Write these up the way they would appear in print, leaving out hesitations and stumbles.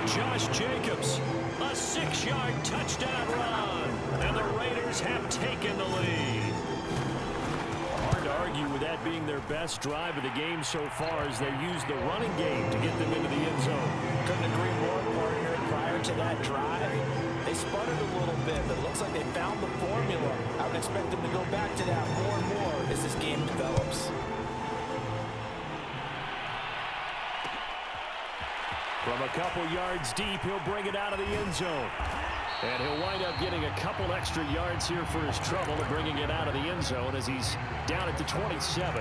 Josh Jacobs, a 6-yard touchdown run, and the Raiders have taken the lead. Hard to argue with that being their best drive of the game so far as they used the running game to get them into the end zone. Couldn't agree more, partner. Prior to that drive, they sputtered a little bit, but it looks like they found the formula. I would expect them to go back to that more and more as this game develops. From a couple yards deep, he'll bring it out of the end zone. And he'll wind up getting a couple extra yards here for his trouble of bringing it out of the end zone as he's down at the 27.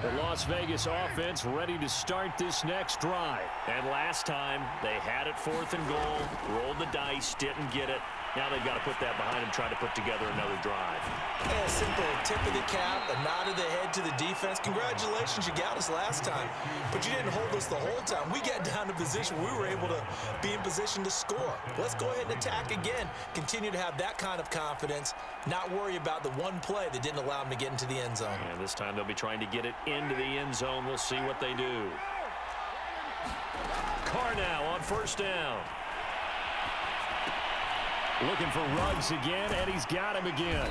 The Las Vegas offense ready to start this next drive. And last time, they had it 4th and goal, rolled the dice, didn't get it. Now they've got to put that behind them, try to put together another drive. Yeah, simple tip of the cap, a nod of the head to the defense. Congratulations, you got us last time, but you didn't hold us the whole time. We got down to position. We were able to be in position to score. Let's go ahead and attack again. Continue to have that kind of confidence, not worry about the one play that didn't allow them to get into the end zone. And this time they'll be trying to get it into the end zone. We'll see what they do. Carr now on 1st down. Looking for Ruggs again, and he's got him again.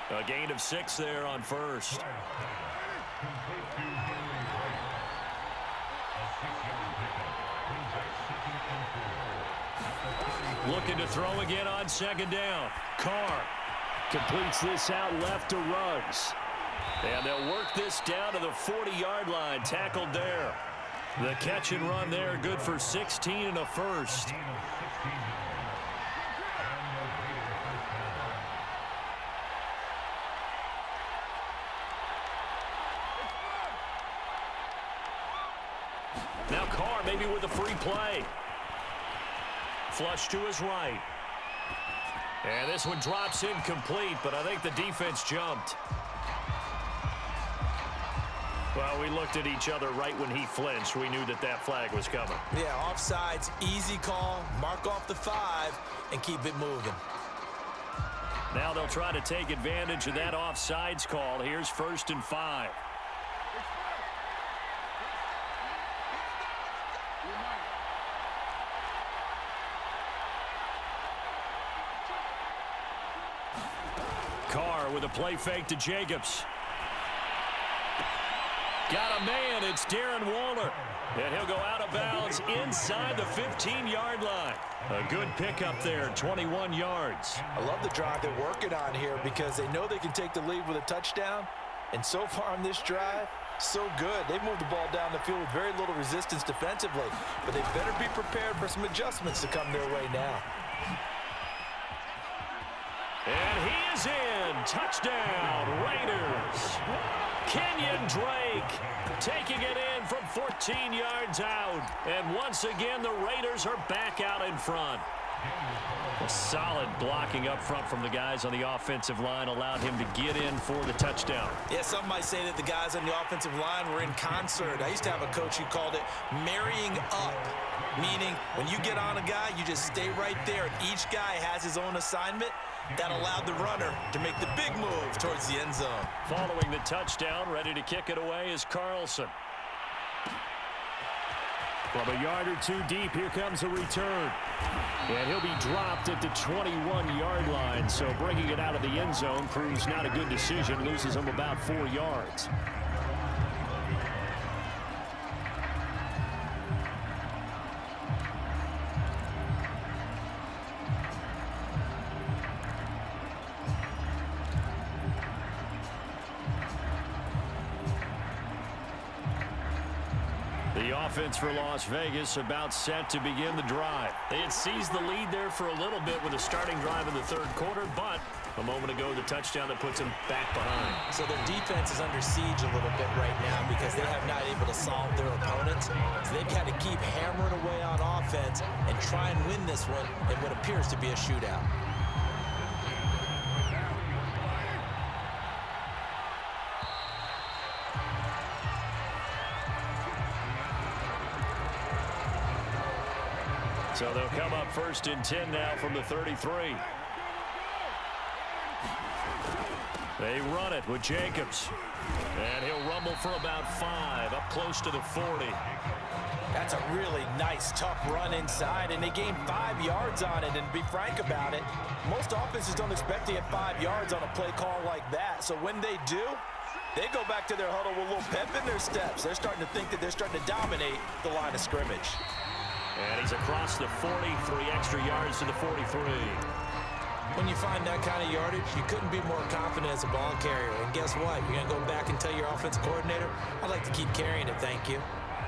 A gain of 6 there on 1st. Looking to throw again on 2nd down. Carr completes this out left to Ruggs. And they'll work this down to the 40-yard line, tackled there. The catch and run there, good for 16 and a first. Now Carr maybe with a free play. Flush to his right. And this one drops incomplete, but I think the defense jumped. Well, we looked at each other right when he flinched. We knew that that flag was coming. Yeah, offsides, easy call. Mark off the 5 and keep it moving. Now they'll try to take advantage of that offsides call. Here's 1st and 5. Carr with a play fake to Jacobs. Got a man, it's Darren Waller. And he'll go out of bounds inside the 15-yard line. A good pickup there, 21 yards. I love the drive they're working on here because they know they can take the lead with a touchdown. And so far on this drive, so good. They've moved the ball down the field with very little resistance defensively. But they better be prepared for some adjustments to come their way now. And he is in. Touchdown, Raiders. Kenyon Drake taking it in from 14 yards out. And once again, the Raiders are back out in front. A solid blocking up front from the guys on the offensive line allowed him to get in for the touchdown. Yeah, some might say that the guys on the offensive line were in concert. I used to have a coach who called it marrying up, meaning when you get on a guy, you just stay right there. Each guy has his own assignment. That allowed the runner to make the big move towards the end zone. Following the touchdown, ready to kick it away is Carlson. From a yard or two deep, here comes a return. And he'll be dropped at the 21-yard line, so bringing it out of the end zone proves not a good decision, loses him about 4 yards. The offense for Las Vegas about set to begin the drive. They had seized the lead there for a little bit with a starting drive in the 3rd quarter, but a moment ago the touchdown that puts them back behind. So their defense is under siege a little bit right now because they have not able to solve their opponents. So they've got to keep hammering away on offense and try and win this one in what appears to be a shootout. So they'll come up 1st and 10 now from the 33. They run it with Jacobs. And he'll rumble for about 5, up close to the 40. That's a really nice, tough run inside, and they gained 5 yards on it. And to be frank about it, most offenses don't expect to get 5 yards on a play call like that. So when they do, they go back to their huddle with a little pep in their steps. They're starting to think that they're starting to dominate the line of scrimmage. And he's across the 40, 3 extra yards to the 43. When you find that kind of yardage, you couldn't be more confident as a ball carrier. And guess what? You're going to go back and tell your offensive coordinator, I'd like to keep carrying it, thank you.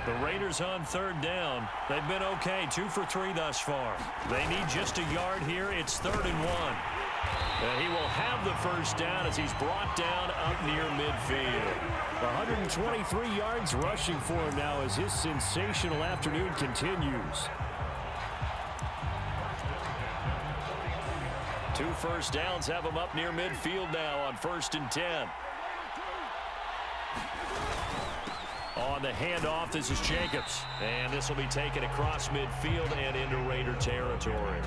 The Raiders on 3rd down. They've been okay, 2 for 3 thus far. They need just a yard here. It's 3rd and 1. And he will have the 1st down as he's brought down up near midfield. 123 yards rushing for him now as his sensational afternoon continues. 2 first downs have him up near midfield now on 1st and 10. On the handoff, this is Jacobs. And this will be taken across midfield and into Raider territory.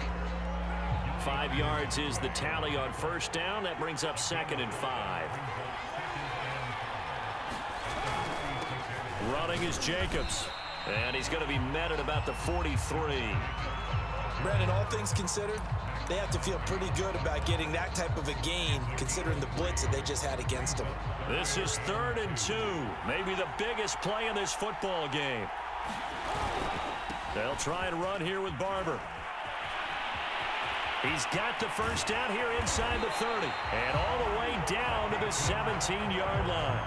5 yards is the tally on 1st down. That brings up 2nd and 5. Running is Jacobs. And he's going to be met at about the 43. Brandon, all things considered, they have to feel pretty good about getting that type of a gain considering the blitz that they just had against them. This is 3rd and 2. Maybe the biggest play in this football game. They'll try and run here with Barber. He's got the 1st down here inside the 30. And all the way down to the 17-yard line.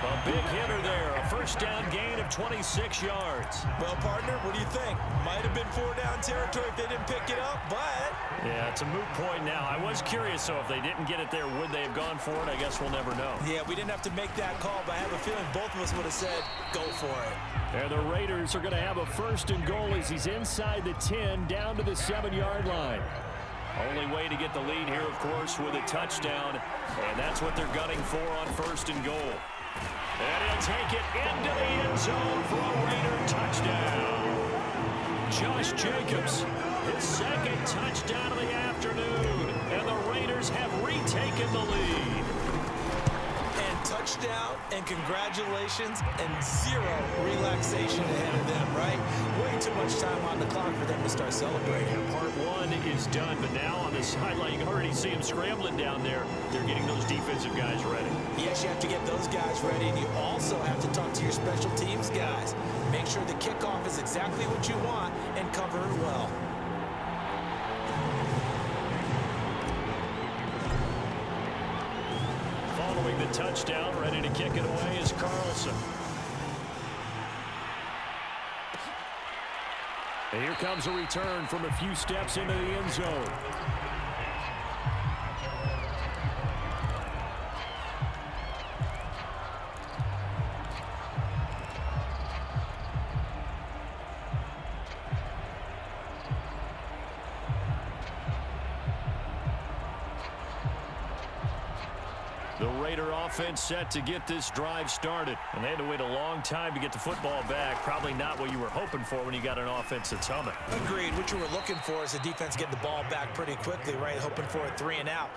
A big hitter there. A 1st down gain of 26 yards. Well, partner, what do you think? Might have been 4-down territory if they didn't pick it up, but... Yeah, it's a moot point now. I was curious, so if they didn't get it there, would they have gone for it? I guess we'll never know. Yeah, we didn't have to make that call, but I have a feeling both of us would have said, go for it. And the Raiders are going to have a 1st and goal as he's inside the 10, down to the 7-yard line. Only way to get the lead here, of course, with a touchdown. And that's what they're gunning for on 1st and goal. And he'll take it into the end zone for a Raider touchdown. Josh Jacobs, his 2nd touchdown of the afternoon. And the Raiders have retaken the lead. And touchdown, and congratulations, and 0 relaxation ahead of them, right? Way too much time on the clock for them to start celebrating. Part 1 is done, but now on the sideline, you can already see them scrambling down there. They're getting those defensive guys ready. Yes, you have to get those guys ready, and you also have to talk to your special teams guys. Make sure the kickoff is exactly what you want and cover it well. Following the touchdown, ready to kick it away is Carlson. And here comes a return from a few steps into the end zone. The Raider offense set to get this drive started. And they had to wait a long time to get the football back. Probably not what you were hoping for when you got an offense that's humming. Agreed. What you were looking for is the defense get the ball back pretty quickly, right? Hoping for a 3 and out.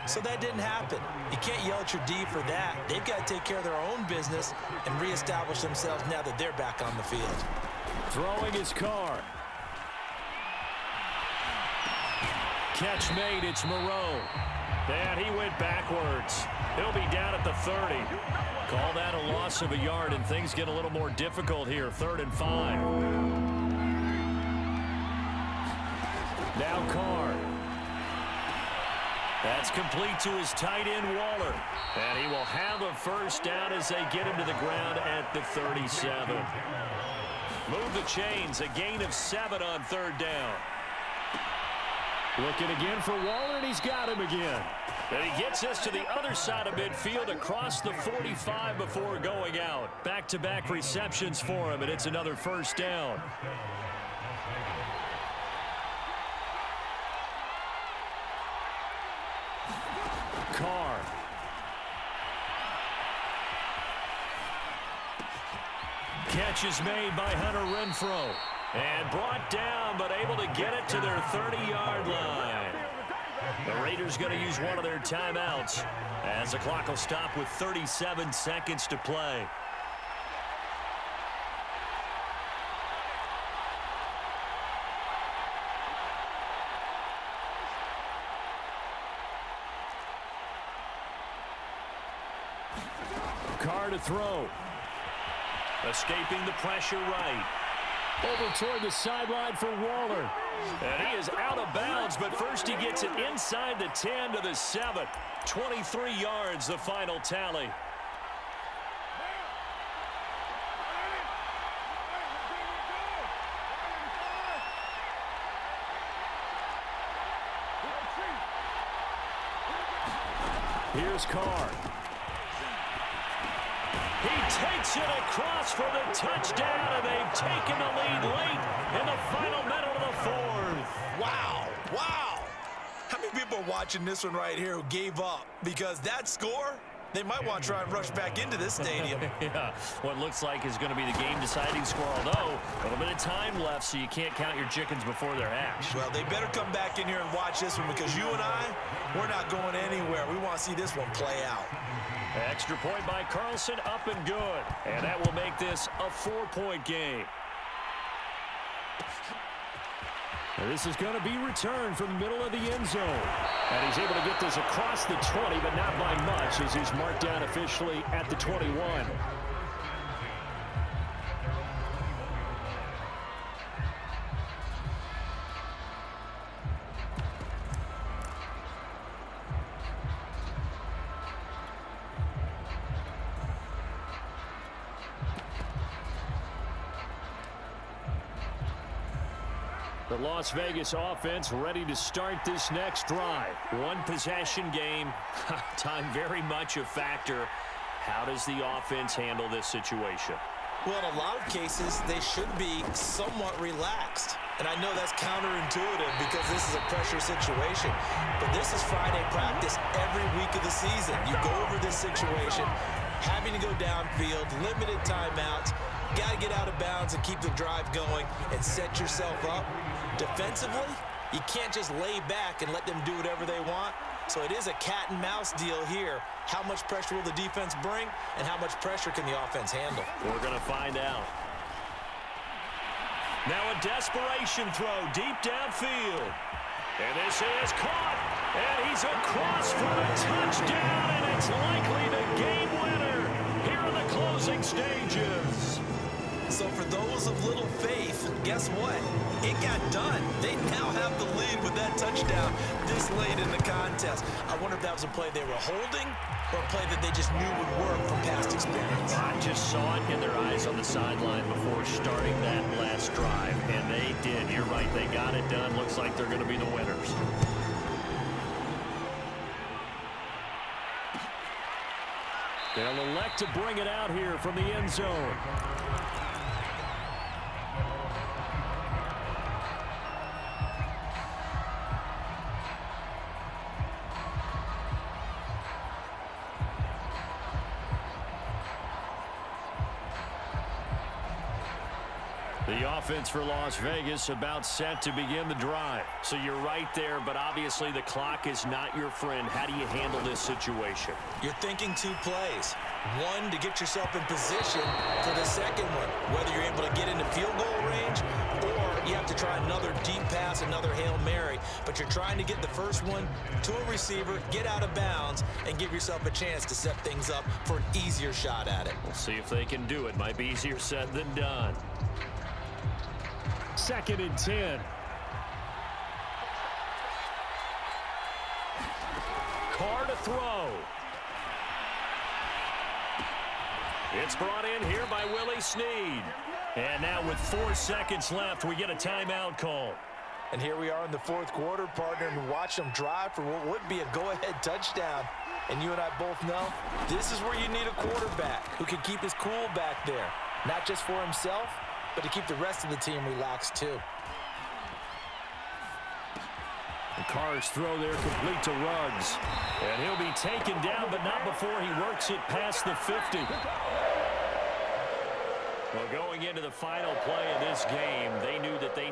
So that didn't happen. You can't yell at your D for that. They've got to take care of their own business and reestablish themselves now that they're back on the field. Throwing his Carr. Catch made. It's Moreau. And he went backwards. He'll be down at the 30. Call that a loss of a yard, and things get a little more difficult here. 3rd and 5. Now Carr. That's complete to his tight end, Waller. And he will have a 1st down as they get him to the ground at the 37. Move the chains. A gain of 7 on 3rd down. Looking again for Waller, and he's got him again. And he gets us to the other side of midfield across the 45 before going out. Back-to-back receptions for him, and it's another 1st down. Carr. Catch is made by Hunter Renfrow. And brought down, but able to get it to their 30-yard line. The Raiders going to use one of their timeouts as the clock will stop with 37 seconds to play. Carr to throw. Escaping the pressure right. Over toward the sideline for Waller. And he is out of bounds, but first he gets it inside the 10 to the 7. 23 yards, the final tally. Here's Carr. He takes it across for the touchdown, and they've taken the lead late in the final minute of the fourth. Wow. Wow. How many people are watching this one right here who gave up? Because that score, they might want to try and rush back into this stadium. Yeah, what looks like is going to be the game-deciding score, although a little bit of time left, so you can't count your chickens before they're hatched. Well, they better come back in here and watch this one because you and I, we're not going anywhere. We want to see this one play out. Extra point by Carlson, up and good. And that will make this a 4-point game. And this is going to be returned from the middle of the end zone. And he's able to get this across the 20, but not by much, as he's marked down officially at the 21. The Las Vegas offense ready to start this next drive. One possession game. Time very much a factor. How does the offense handle this situation? Well, in a lot of cases, they should be somewhat relaxed. And I know that's counterintuitive because this is a pressure situation. But this is Friday practice every week of the season. You go over this situation, having to go downfield, limited timeouts, got to get out of bounds and keep the drive going and set yourself up. Defensively, you can't just lay back and let them do whatever they want. So it is a cat and mouse deal here. How much pressure will the defense bring, and how much pressure can the offense handle? We're going to find out. Now a desperation throw deep downfield. And this is caught. And he's across for a touchdown, and it's likely the game winner here in the closing stages. So for those of little faith, guess what? It got done. They now have the lead with that touchdown this late in the contest. I wonder if that was a play they were holding or a play that they just knew would work from past experience. I just saw it in their eyes on the sideline before starting that last drive, and they did. You're right. They got it done. Looks like they're going to be the winners. They'll elect to bring it out here from the end zone. The offense for Las Vegas about set to begin the drive. So you're right there, but obviously the clock is not your friend. How do you handle this situation? You're thinking two plays. One, to get yourself in position for the second one, whether you're able to get into field goal range or you have to try another deep pass, another Hail Mary. But you're trying to get the first one to a receiver, get out of bounds, and give yourself a chance to set things up for an easier shot at it. We'll see if they can do it. Might be easier said than done. 2nd and 10. Carr to throw. It's brought in here by Willie Snead. And now with 4 seconds left, we get a timeout call. And here we are in the fourth quarter, partner, and watch them drive for what would be a go-ahead touchdown. And you and I both know this is where you need a quarterback who can keep his cool back there, not just for himself, but to keep the rest of the team relaxed too. The Carr's throw there complete to Ruggs. And he'll be taken down, but not before he works it past the 50. Well, going into the final play of this game, they knew that they